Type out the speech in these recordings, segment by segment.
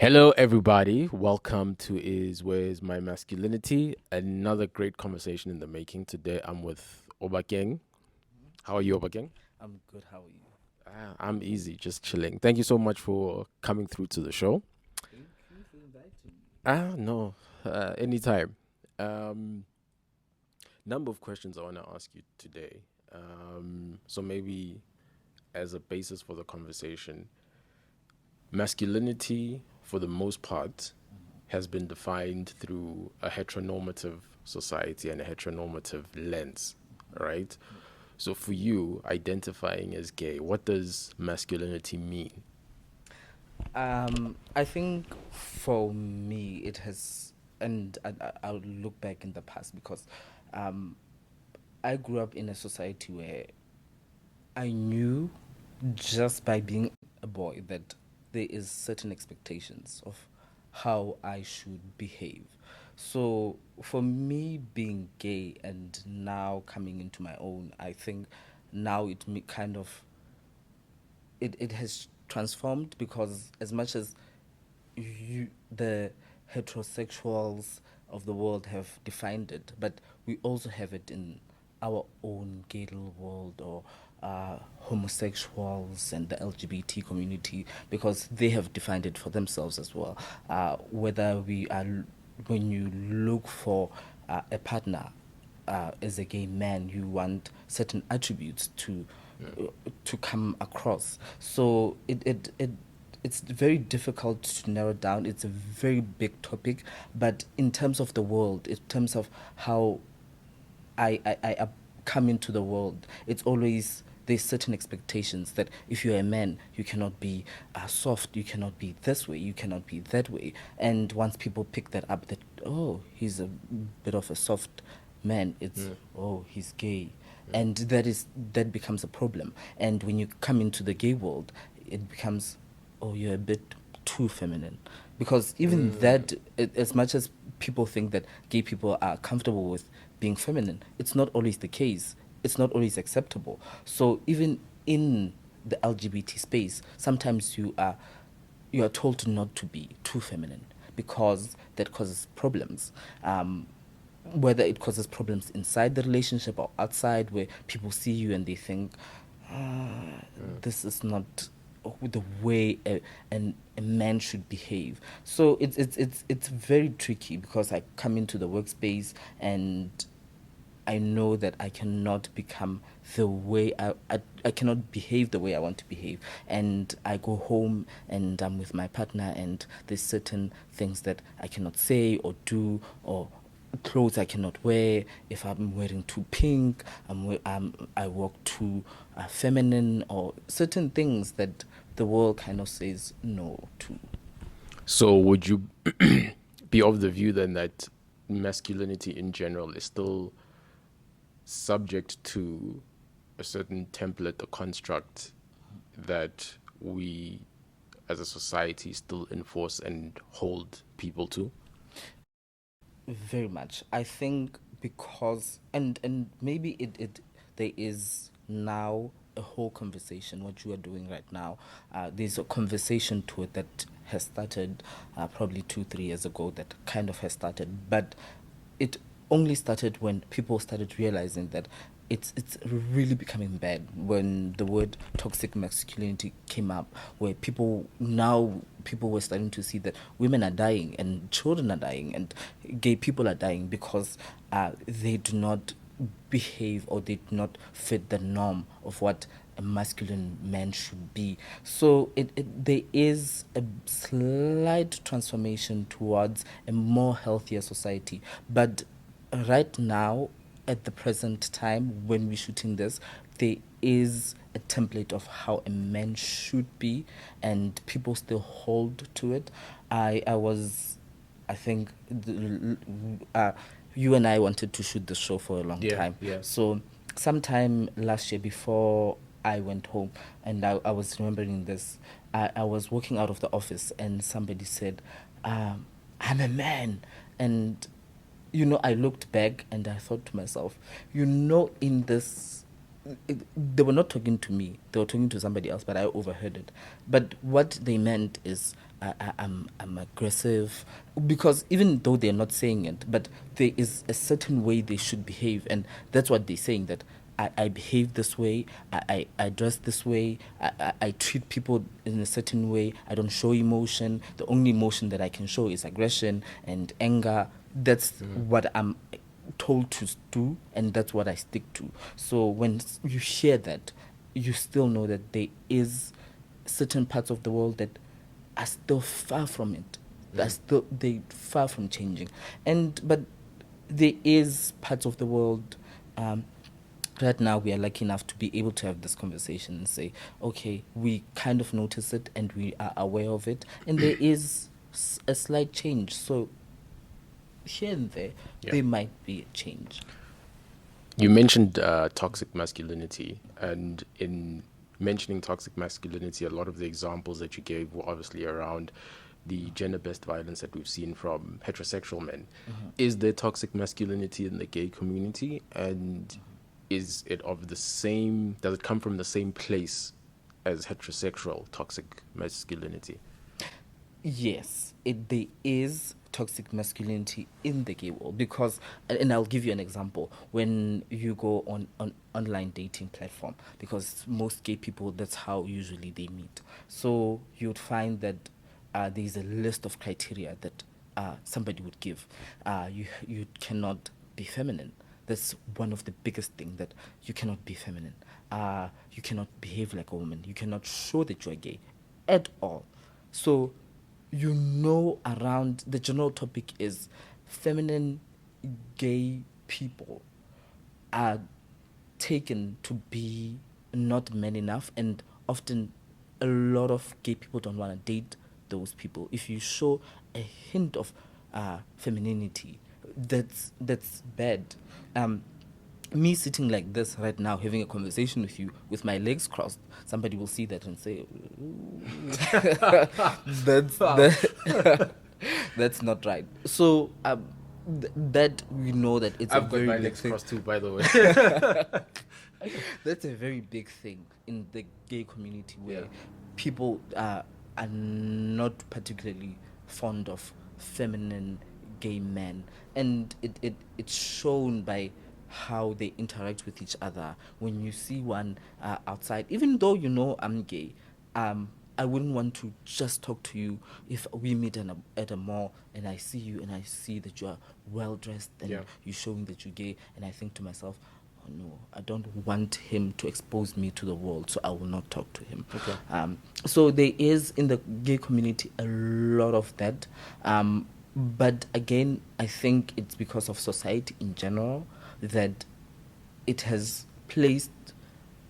Hello, everybody. Welcome to Where's My Masculinity? Another great conversation in the making. Today, I'm with Obakeng. How are you, Obakeng? I'm good. How are you? I'm easy, just chilling. Thank you so much for coming through to the show. Thank you for inviting me. No, anytime. Um, Number of questions I want to ask you today. So maybe as a basis for the conversation, masculinity, for the most part, has been defined through a heteronormative society and a heteronormative lens, right? Yeah. So for you, identifying as gay, what does masculinity mean? I think for me it has, and I'll look back in the past because um, I grew up in a society where I knew just by being a boy that there is certain expectations of how I should behave. So for me being gay and now coming into my own, I think now kind of it has transformed because as much as the heterosexuals of the world have defined it, but we also have it in our own gay little world or homosexuals and the LGBT community because they have defined it for themselves as well. Whether we are, when you look for a partner as a gay man, you want certain attributes to come across. So it's very difficult to narrow down. It's a very big topic, but in terms of the world, in terms of how I come into the world, it's always there's certain expectations that if you're a man, you cannot be soft, you cannot be this way, you cannot be that way. And once people pick that up, that oh, he's a bit of a soft man, it's Yeah. oh, he's gay, and that becomes a problem. And when you come into the gay world, it becomes oh, you're a bit too feminine, because even Mm. that, as much as people think that gay people are comfortable with being feminine, it's not always the case. It's not always acceptable. So even in the LGBT space, sometimes you are told to not to be too feminine because that causes problems. Whether it causes problems inside the relationship or outside, where people see you and they think, Mm. this is not the way a man should behave. So it's very tricky because I come into the workspace and I know that I cannot become the way I cannot behave the way I want to behave. And I go home and I'm with my partner, and there's certain things that I cannot say or do, or clothes I cannot wear. If I'm wearing too pink, I walk too feminine, or certain things that the world kind of says no to. So would you be of the view then that masculinity in general is still subject to a certain template or construct that we as a society still enforce and hold people to? Very much. I think because and maybe it there is now a whole conversation what you are doing right now. There's a conversation to it that has started probably 2 3 years ago, that kind of has started, but it only started when people started realizing that it's really becoming bad when the word toxic masculinity came up, where people were starting to see that women are dying and children are dying and gay people are dying because they do not behave, or they do not fit the norm of what a masculine man should be. So there is a slight transformation towards a more healthier society, but right now, at the present time when we're shooting this, there is a template of how a man should be, and people still hold to it. I think you and I wanted to shoot the show for a long Yeah, time. yeah. So sometime last year, before I went home, and I was remembering this, I was walking out of the office and somebody said, I'm a man. And I looked back and I thought to myself, in this, they were not talking to me, they were talking to somebody else, but I overheard it. But what they meant is, I'm aggressive, because even though they're not saying it, but there is a certain way they should behave, and that's what they're saying, that I behave this way, I dress this way, I treat people in a certain way, I don't show emotion. The only emotion that I can show is aggression and anger. That's what I'm told to do, and that's what I stick to. So when you hear that, you still know that there is certain parts of the world that are still far from it. They far from changing, but there is parts of the world. Right now, we are lucky enough to be able to have this conversation and say, okay, we kind of notice it and we are aware of it, and there is a slight change. So here and there, there might be a change. You mentioned toxic masculinity, and in mentioning toxic masculinity, a lot of the examples that you gave were obviously around the gender-based violence that we've seen from heterosexual men. Is there toxic masculinity in the gay community, and is it of the same? Does it come from the same place as heterosexual toxic masculinity? Yes, there is toxic masculinity in the gay world, because, and I'll give you an example. When you go on online dating platform, because most gay people, that's how usually they meet. So you'd find that there's a list of criteria that somebody would give. You cannot be feminine. That's one of the biggest things, that you cannot be feminine. You cannot behave like a woman. You cannot show that you are gay at all. So around the general topic is feminine gay people are taken to be not men enough, and often a lot of gay people don't want to date those people. If you show a hint of femininity, that's bad. Me sitting like this right now, having a conversation with you with my legs crossed, somebody will see that and say, that's not right. So that we know that it's I've a got very my big legs thing. crossed too, by the way. That's a very big thing in the gay community, where people are not particularly fond of feminine gay men, and it's shown by how they interact with each other. When you see one outside, even though you know I'm gay, I wouldn't want to just talk to you if we meet at a mall and I see you and I see that you are well dressed and you're showing that you're gay, and I think to myself, oh no, I don't want him to expose me to the world, so I will not talk to him. Okay. So there is in the gay community a lot of that. But again, I think it's because of society in general that it has placed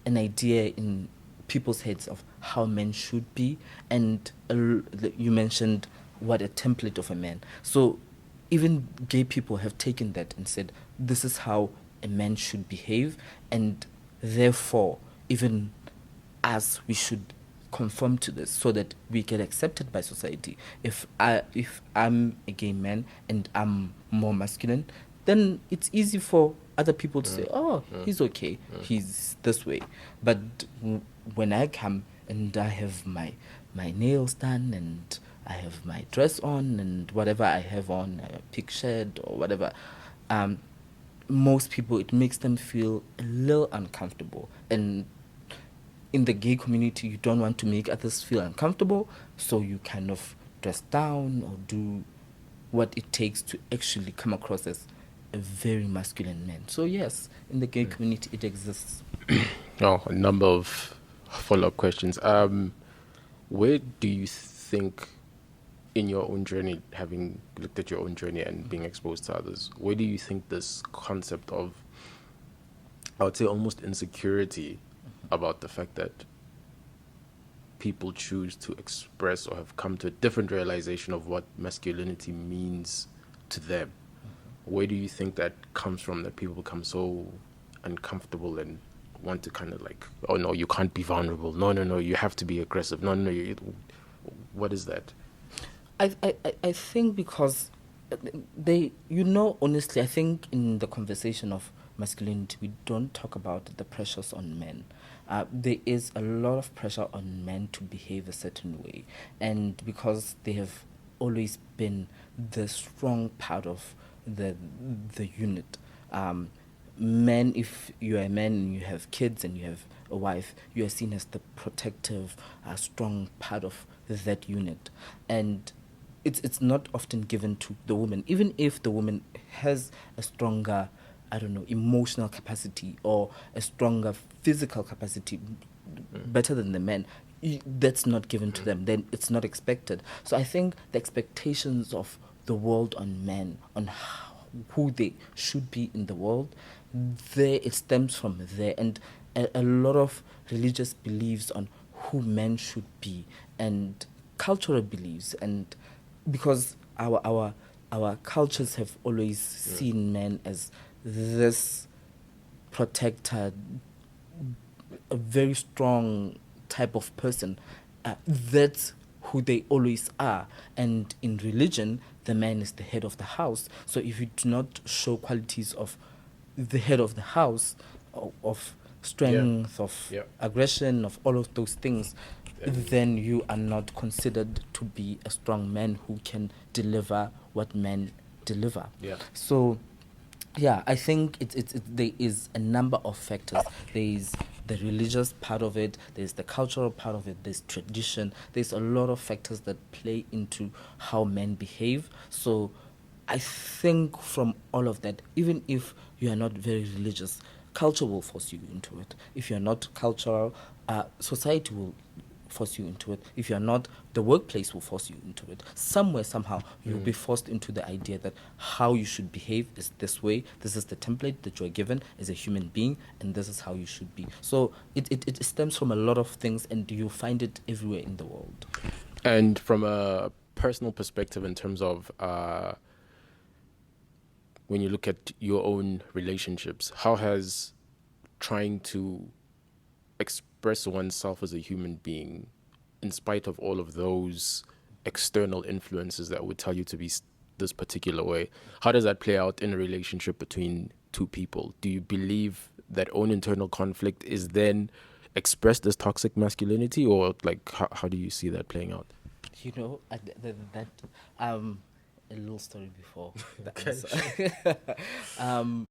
an idea in people's heads of how men should be, and you mentioned what a template of a man. So even gay people have taken that and said, this is how a man should behave, and therefore even us, we should conform to this so that we get accepted by society. If I'm a gay man and I'm more masculine, then it's easy for other people to say, oh, he's okay, he's this way. But when I come and I have my nails done and I have my dress on and whatever I have on, a pink shirt or whatever, most people, it makes them feel a little uncomfortable. And in the gay community, you don't want to make others feel uncomfortable, so you kind of dress down or do what it takes to actually come across as a very masculine man. So yes, in the gay community, it exists. Oh, a number of follow-up questions. Where do you think, in your own journey, having looked at your own journey and being exposed to others, where do you think this concept of, I would say, almost insecurity about the fact that people choose to express or have come to a different realization of what masculinity means to them, where do you think that comes from, that people become so uncomfortable and want to kind of like, oh no, you can't be vulnerable, no, you have to be aggressive, no, what is that? I think because honestly, I think in the conversation of masculinity, we don't talk about the pressures on men. There is a lot of pressure on men to behave a certain way, and because they have always been the strong part of the unit. Men, if you're a man and you have kids and you have a wife, you are seen as the protective, strong part of that unit, and it's not often given to the woman, even if the woman has a stronger, I don't know, emotional capacity or a stronger physical capacity, better than the men. That's not given to them. Then it's not expected. So I think the expectations of the world on men, on who they should be in the world, there it stems from there, and a lot of religious beliefs on who men should be, and cultural beliefs, and because our cultures have always seen men as this protector, a very strong type of person. That's who they always are. And in religion, the man is the head of the house. So if you do not show qualities of the head of the house, of strength, of aggression, of all of those things, then you are not considered to be a strong man who can deliver what men deliver. So yeah, I think there is a number of factors. There is the religious part of it, there's the cultural part of it, there's tradition, there's a lot of factors that play into how men behave. So I think from all of that, even if you are not very religious, culture will force you into it. If you're not cultural, society will force you into it. If you're not, the workplace will force you into it. Somewhere, somehow, you'll be forced into the idea that how you should behave is this way. This is the template that you're given as a human being, and this is how you should be. So it stems from a lot of things, and you find it everywhere in the world. And from a personal perspective, in terms of when you look at your own relationships, how has trying to express oneself as a human being, in spite of all of those external influences that would tell you to be this particular way, how does that play out in a relationship between two people? Do you believe that own internal conflict is then expressed as toxic masculinity, or like how do you see that playing out? You know, that a little story before the Okay, answer.